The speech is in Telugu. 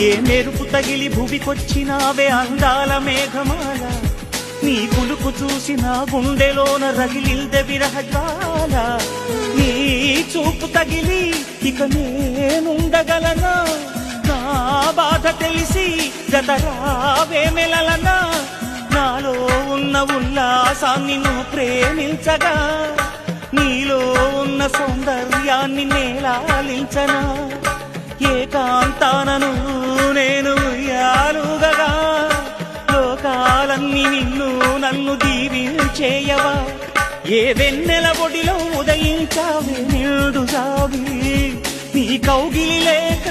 ఏ మెరుపు తగిలి భువికొచ్చినావే అందాల మేఘమాల, నీ కులుకు చూసి నా గుండెలోన రగిలిల్దె విరహజ్వాల. నీ చూపు తగిలి ఇక నేనుండగలనా, నా బాధ తెలిసి గతరావే మెలలనా. నాలో ఉన్న ఉల్లాసాన్ని నువ్వు ప్రేమించగా, నీలో ఉన్న సౌందర్యాన్ని నేలాలించనా. ఏకాంతానను నేను ఉయ్యాలుగగా, లోకాలన్నీ నిన్ను నన్ను దీవించేయవా. ఏ వెన్నెల ఒడిలో ఉదయించావే నిండు జాబి, నీ కౌగిలి లేక